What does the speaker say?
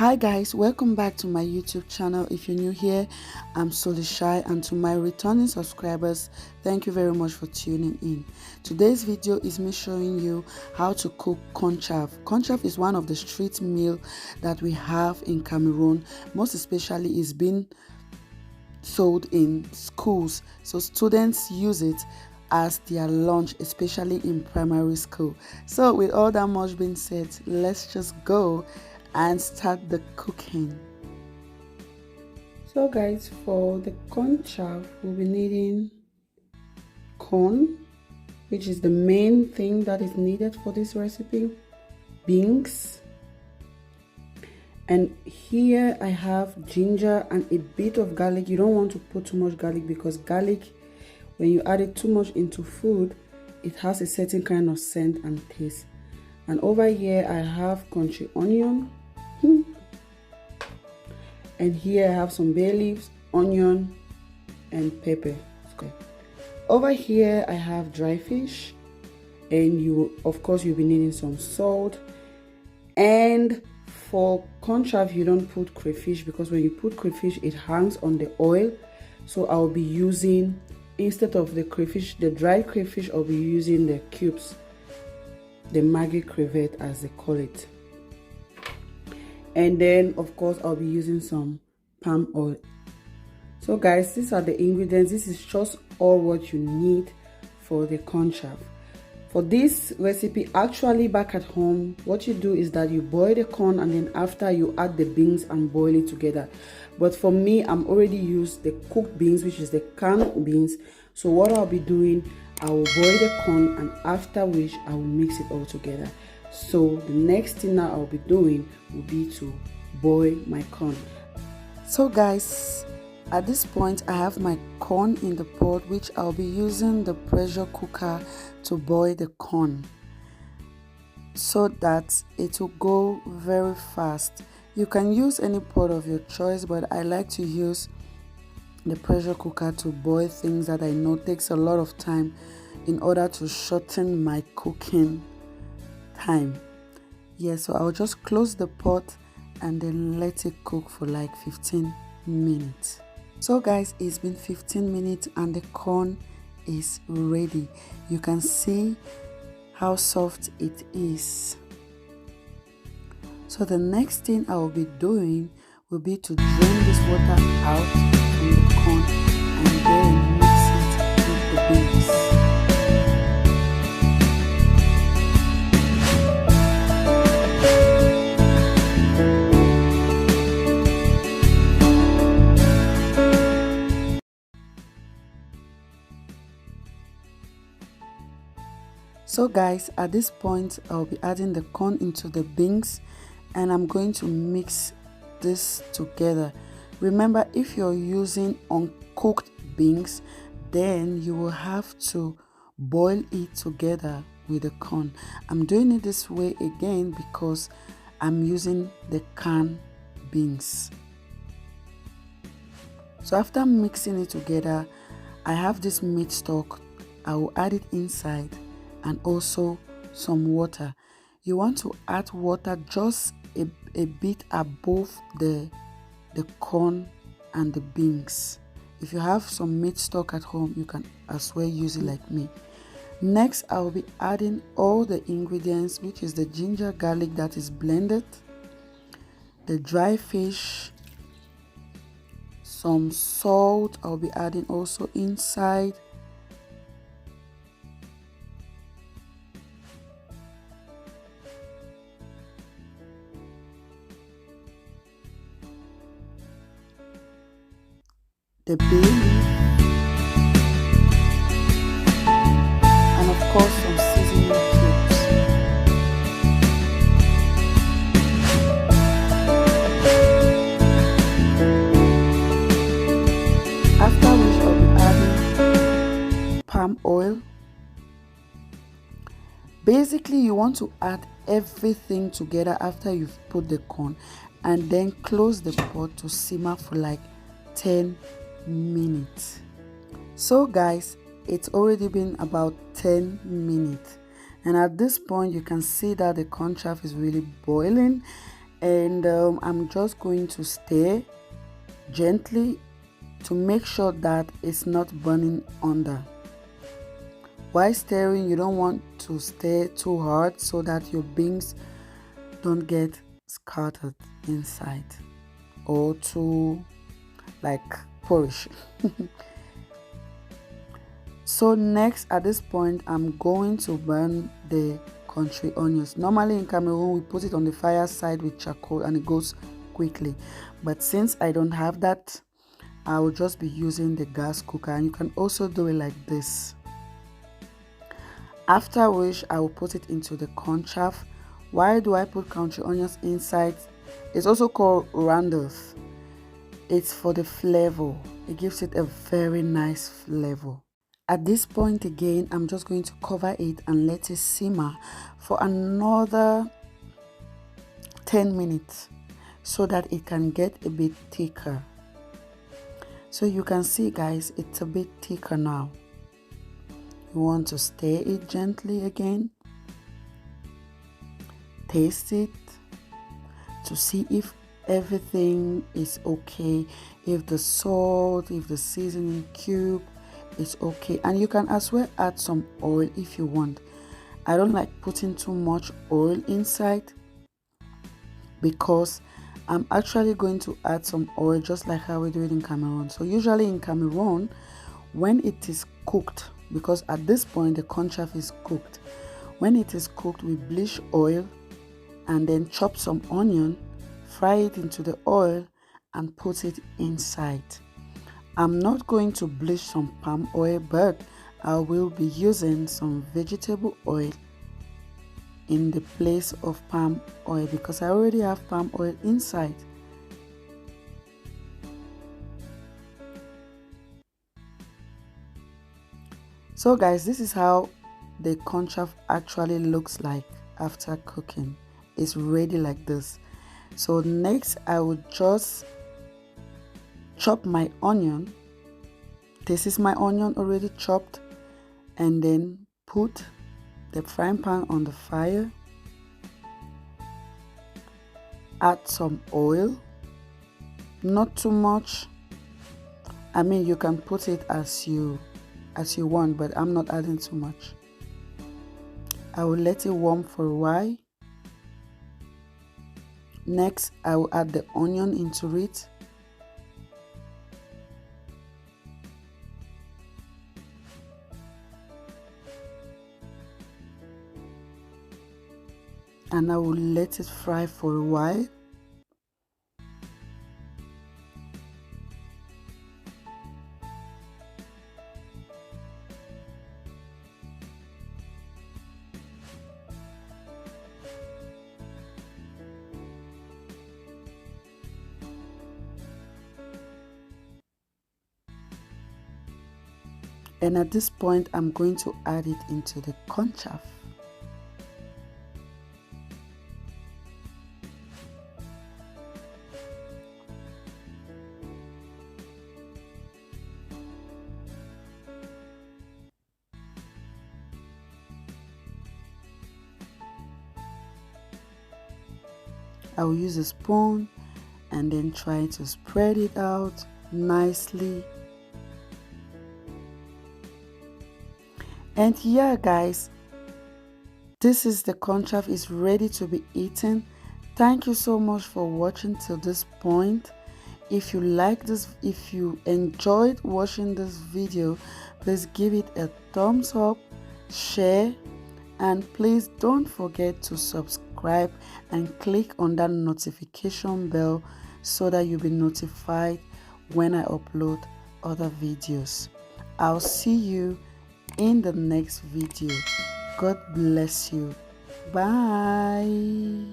Hi guys, welcome back to my YouTube channel. If you're new here, I'm Solishy, and to my returning subscribers, thank you very much for tuning in. Today's video is me showing you how to cook cornchaff. Cornchaff is one of the street meal that we have in Cameroon. Most especially is being sold in schools, so students use it as their lunch, especially in primary school. So with all that much being said, let's just go and start the cooking. So guys, for the cornchaff, we'll be needing corn, which is the main thing that is needed for this recipe, beans, and here I have ginger and a bit of garlic. You don't want to put too much garlic because garlic, when you add it too much into food, it has a certain kind of scent and taste. And over here I have crunchy onion, and here I have some bay leaves, onion, and pepper. Okay. Over here I have dry fish, and of course you'll be needing some salt. And for cornchaff, you don't put crayfish because when you put crayfish, it hangs on the oil. So I'll be using, instead of the crayfish, the dried crayfish, I'll be using the cubes, the maggi crevette as they call it. And then of course I'll be using some palm oil. So guys, these are the ingredients. This is just all what you need for the cornchaff. For this recipe, actually back at home, what you do is that you boil the corn and then after you add the beans and boil it together. But for me, I'm already used the cooked beans, which is the canned beans. So what I'll be doing, I will boil the corn, and after which I will mix it all together. So the next thing that I'll be doing will be to boil my corn. So guys, at this point I have my corn in the pot, which I'll be using the pressure cooker to boil the corn so that it will go very fast. You can use any pot of your choice, but I like to use the pressure cooker to boil things that I know takes a lot of time in order to shorten my cooking time. Yeah, so I'll just close the pot and then let it cook for like 15 minutes. So guys, it's been 15 minutes and the corn is ready. You can see how soft it is. So the next thing I will be doing will be to drain this water out from the corn and then mix it with the beans. So guys, at this point I'll be adding the corn into the beans and I'm going to mix this together. Remember, if you're using uncooked beans, then you will have to boil it together with the corn. I'm doing it this way again because I'm using the canned beans. So after mixing it together, I have this meat stock. I will add it inside and also some water. You want to add water just a bit above the corn and the beans. If you have some meat stock at home, you can as well use it like me. Next, I will be adding all the ingredients, which is the ginger garlic that is blended, the dry fish, some salt I'll be adding also inside, the bay leaf, and of course some seasoning cubes. After which I'll be adding palm oil. Basically, you want to add everything together after you've put the corn and then close the pot to simmer for like 10 minutes. So guys, it's already been about 10 minutes and at this point you can see that the cornchaff is really boiling and I'm just going to stir gently to make sure that it's not burning under. While stirring, you don't want to stir too hard so that your beans don't get scattered inside or too like porridge. So next, at this point, I'm going to burn the country onions. Normally in Cameroon, we put it on the fire side with charcoal and it goes quickly, but since I don't have that, I will just be using the gas cooker, and you can also do it like this. After which, I will put it into the cornchaff. Why do I put country onions inside? It's also called randolph. It's for the flavor. It gives it a very nice flavor. At this point again, I'm just going to cover it and let it simmer for another 10 minutes so that it can get a bit thicker. So you can see, guys, it's a bit thicker now. You want to stir it gently again. Taste it to see if everything is okay, if the salt, if the seasoning cube is okay, and you can as well add some oil if you want. I don't like putting too much oil inside because I'm actually going to add some oil just like how we do it in Cameroon. So usually in Cameroon, when it is cooked, because at this point the cornchaff is cooked, when it is cooked, we bleach oil and then chop some onion, fry it into the oil and put it inside. I'm not going to bleach some palm oil, but I will be using some vegetable oil in the place of palm oil because I already have palm oil inside. So guys, this is how the cornchaff actually looks like after cooking. It's ready like this. So next, I will just chop my onion. This is my onion already chopped, and then put the frying pan on the fire. Add some oil, not too much. I mean, you can put it as you want, but I'm not adding too much. I will let it warm for a while. Next, I will add the onion into it. And I will let it fry for a while. And at this point, I'm going to add it into the cornchaff. I will use a spoon and then try to spread it out nicely. And yeah, guys, this is the cornchaff is ready to be eaten. Thank you so much for watching till this point. If you like this, if you enjoyed watching this video, please give it a thumbs up, share, and please don't forget to subscribe and click on that notification bell so that you'll be notified when I upload other videos. I'll see you in the next video. God bless you. Bye.